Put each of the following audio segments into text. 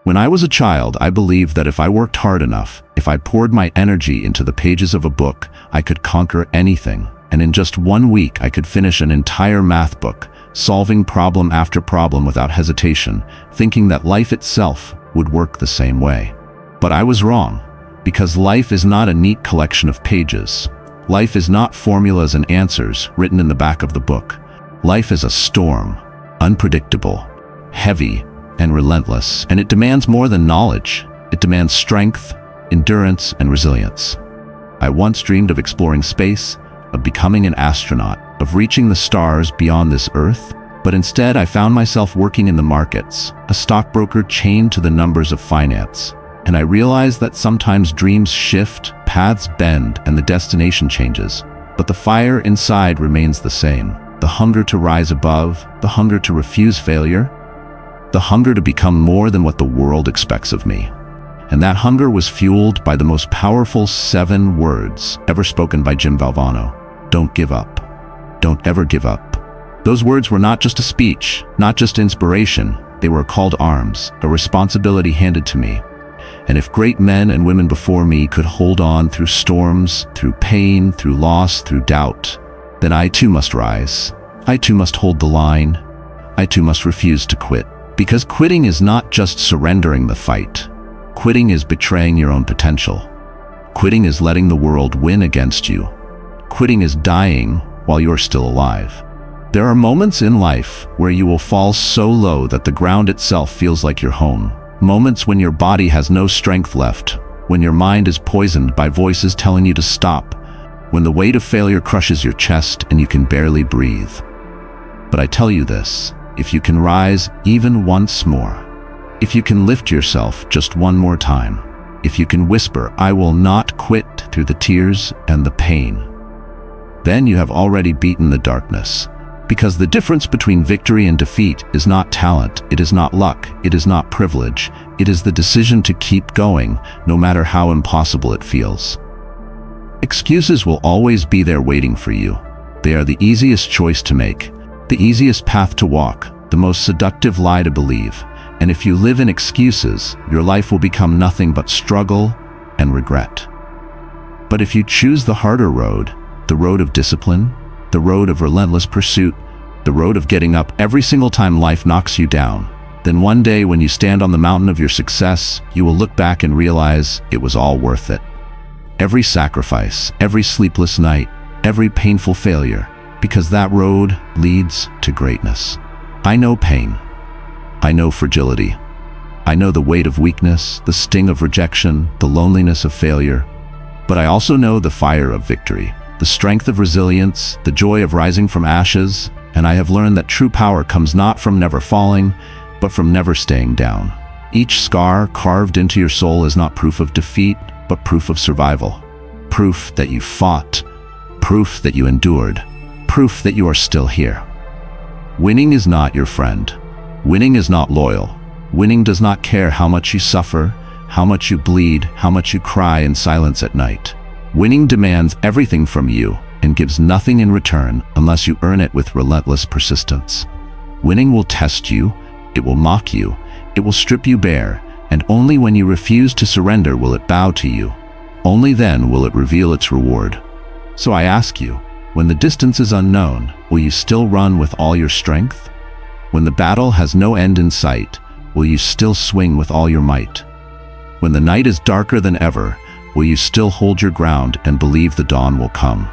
When I was a child, I believed that if I worked hard enough, if I poured my energy into the pages of a book, I could conquer anything. And in just 1 week, I could finish an entire math book, solving problem after problem without hesitation, thinking that life itself would work the same way. But I was wrong, because life is not a neat collection of pages. Life is not formulas and answers written in the back of the book. Life is a storm, unpredictable, heavy, and relentless, and it demands more than knowledge. It demands strength, endurance, and resilience. I once dreamed of exploring space, of becoming an astronaut, of reaching the stars beyond this earth, but instead I found myself working in the markets, a stockbroker chained to the numbers of finance. And I realized that sometimes dreams shift, paths bend, and the destination changes, but the fire inside remains the same. The hunger to rise above, the hunger to refuse failure, the hunger to become more than what the world expects of me. And that hunger was fueled by the most powerful 7 words ever spoken by Jim Valvano. Don't give up. Don't ever give up. Those words were not just a speech, not just inspiration. They were a call to arms, a responsibility handed to me. And if great men and women before me could hold on through storms, through pain, through loss, through doubt, then I too must rise. I too must hold the line. I too must refuse to quit. Because quitting is not just surrendering the fight. Quitting is betraying your own potential. Quitting is letting the world win against you. Quitting is dying while you're still alive. There are moments in life where you will fall so low that the ground itself feels like your home. Moments when your body has no strength left, when your mind is poisoned by voices telling you to stop, when the weight of failure crushes your chest and you can barely breathe. But I tell you this, if you can rise even once more, if you can lift yourself just one more time, if you can whisper, "I will not quit," through the tears and the pain, then you have already beaten the darkness. Because the difference between victory and defeat is not talent, it is not luck, it is not privilege, it is the decision to keep going, no matter how impossible it feels. Excuses will always be there waiting for you. They are the easiest choice to make, the easiest path to walk, the most seductive lie to believe. And if you live in excuses, your life will become nothing but struggle and regret. But if you choose the harder road, the road of discipline, the road of relentless pursuit, the road of getting up every single time life knocks you down, then one day when you stand on the mountain of your success, you will look back and realize it was all worth it. Every sacrifice, every sleepless night, every painful failure, because that road leads to greatness. I know pain. I know fragility. I know the weight of weakness, the sting of rejection, the loneliness of failure. But I also know the fire of victory, the strength of resilience, the joy of rising from ashes, and I have learned that true power comes not from never falling, but from never staying down. Each scar carved into your soul is not proof of defeat, but proof of survival. Proof that you fought, proof that you endured, proof that you are still here. Winning is not your friend. Winning is not loyal. Winning does not care how much you suffer, how much you bleed, how much you cry in silence at night. Winning demands everything from you and gives nothing in return unless you earn it with relentless persistence. Winning will test you, it will mock you, it will strip you bare, and only when you refuse to surrender will it bow to you. Only then will it reveal its reward. So I ask you, when the distance is unknown, will you still run with all your strength? When the battle has no end in sight, will you still swing with all your might? When the night is darker than ever, will you still hold your ground and believe the dawn will come?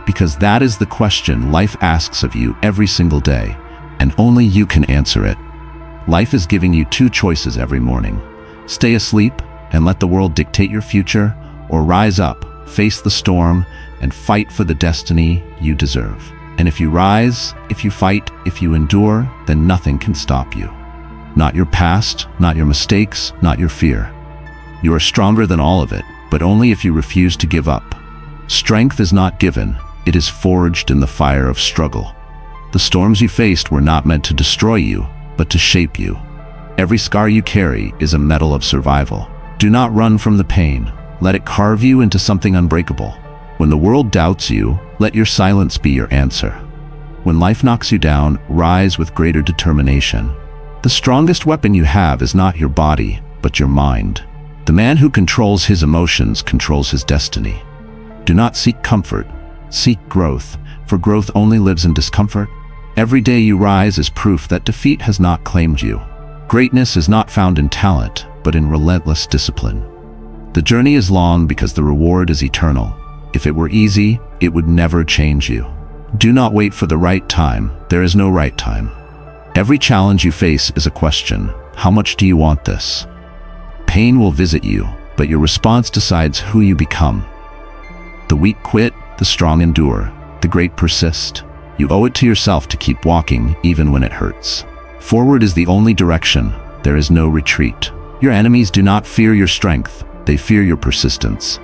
Because that is the question life asks of you every single day, and only you can answer it. Life is giving you 2 choices every morning. Stay asleep and let the world dictate your future, or rise up, face the storm, and fight for the destiny you deserve. And if you rise, if you fight, if you endure, then nothing can stop you. Not your past, not your mistakes, not your fear. You are stronger than all of it, but only if you refuse to give up. Strength is not given, it is forged in the fire of struggle. The storms you faced were not meant to destroy you, but to shape you. Every scar you carry is a medal of survival. Do not run from the pain. Let it carve you into something unbreakable. When the world doubts you, let your silence be your answer. When life knocks you down, rise with greater determination. The strongest weapon you have is not your body, but your mind. The man who controls his emotions controls his destiny. Do not seek comfort, seek growth, for growth only lives in discomfort. Every day you rise is proof that defeat has not claimed you. Greatness is not found in talent, but in relentless discipline. The journey is long because the reward is eternal. If it were easy, it would never change you. Do not wait for the right time. There is no right time. Every challenge you face is a question. How much do you want this? Pain will visit you, but your response decides who you become. The weak quit, the strong endure, the great persist. You owe it to yourself to keep walking even when it hurts. Forward is the only direction. There is no retreat. Your enemies do not fear your strength. They fear your persistence.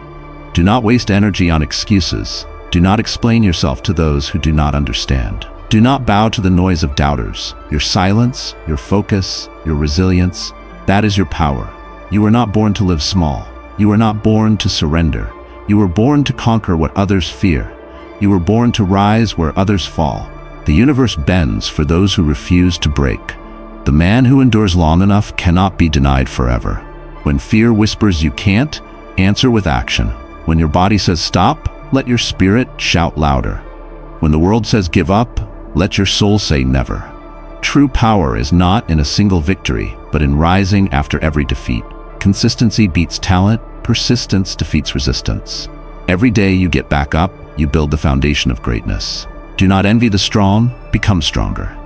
Do not waste energy on excuses. Do not explain yourself to those who do not understand. Do not bow to the noise of doubters. Your silence, your focus, your resilience, that is your power. You were not born to live small. You were not born to surrender. You were born to conquer what others fear. You were born to rise where others fall. The universe bends for those who refuse to break. The man who endures long enough cannot be denied forever. When fear whispers you can't, answer with action. When your body says stop, let your spirit shout louder. When the world says give up, let your soul say never. True power is not in a single victory, but in rising after every defeat. Consistency beats talent, persistence defeats resistance. Every day you get back up, you build the foundation of greatness. Do not envy the strong, become stronger.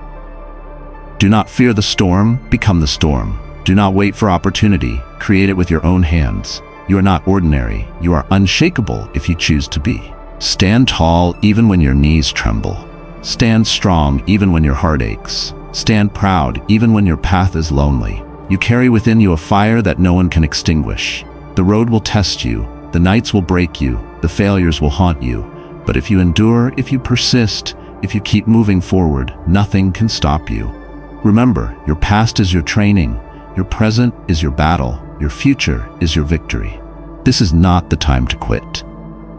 Do not fear the storm, become the storm. Do not wait for opportunity, create it with your own hands. You are not ordinary, you are unshakable if you choose to be. Stand tall even when your knees tremble. Stand strong even when your heart aches. Stand proud even when your path is lonely. You carry within you a fire that no one can extinguish. The road will test you, the nights will break you, the failures will haunt you. But if you endure, if you persist, if you keep moving forward, nothing can stop you. Remember, your past is your training, your present is your battle, your future is your victory. This is not the time to quit.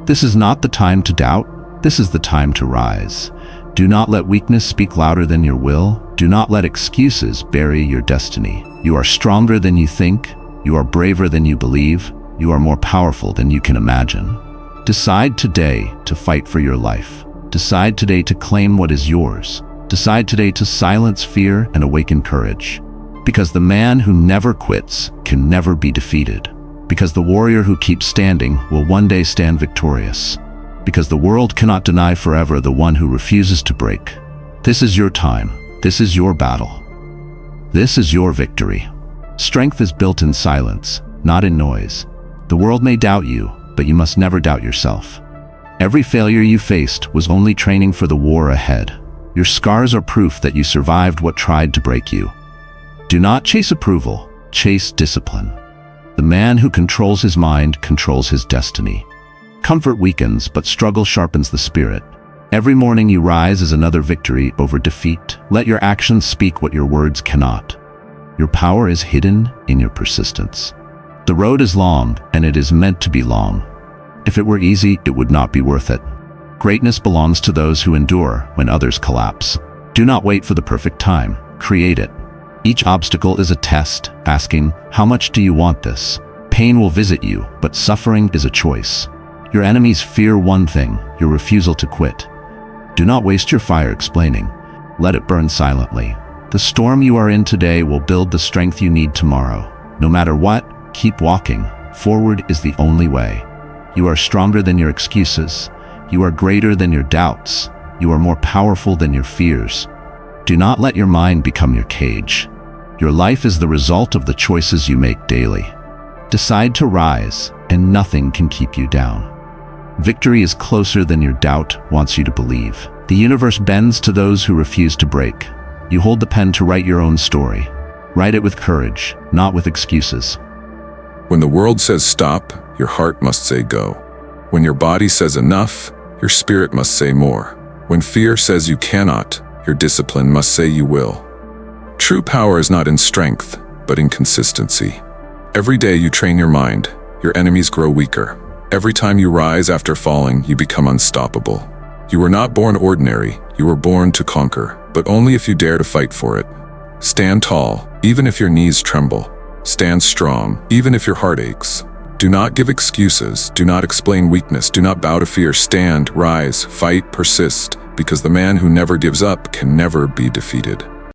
This is not the time to doubt. This is the time to rise. Do not let weakness speak louder than your will. Do not let excuses bury your destiny. You are stronger than you think. You are braver than you believe. You are more powerful than you can imagine. Decide today to fight for your life. Decide today to claim what is yours. Decide today to silence fear and awaken courage. Because the man who never quits can never be defeated. Because the warrior who keeps standing will one day stand victorious. Because the world cannot deny forever the one who refuses to break. This is your time. This is your battle. This is your victory. Strength is built in silence, not in noise. The world may doubt you, but you must never doubt yourself. Every failure you faced was only training for the war ahead. Your scars are proof that you survived what tried to break you. Do not chase approval, chase discipline. The man who controls his mind controls his destiny. Comfort weakens, but struggle sharpens the spirit. Every morning you rise is another victory over defeat. Let your actions speak what your words cannot. Your power is hidden in your persistence. The road is long, and it is meant to be long. If it were easy, it would not be worth it. Greatness belongs to those who endure when others collapse. Do not wait for the perfect time. Create it. Each obstacle is a test, asking, how much do you want this? Pain will visit you, but suffering is a choice. Your enemies fear one thing, your refusal to quit. Do not waste your fire explaining. Let it burn silently. The storm you are in today will build the strength you need tomorrow. No matter what, keep walking. Forward is the only way. You are stronger than your excuses. You are greater than your doubts. You are more powerful than your fears. Do not let your mind become your cage. Your life is the result of the choices you make daily. Decide to rise, and nothing can keep you down. Victory is closer than your doubt wants you to believe. The universe bends to those who refuse to break. You hold the pen to write your own story. Write it with courage, not with excuses. When the world says stop, your heart must say go. When your body says enough, your spirit must say more. When fear says you cannot, your discipline must say you will. True power is not in strength, but in consistency. Every day you train your mind, your enemies grow weaker. Every time you rise after falling, you become unstoppable. You were not born ordinary, you were born to conquer, but only if you dare to fight for it. Stand tall, even if your knees tremble. Stand strong, even if your heart aches. Do not give excuses, do not explain weakness, do not bow to fear. Stand, rise, fight, persist, because the man who never gives up can never be defeated.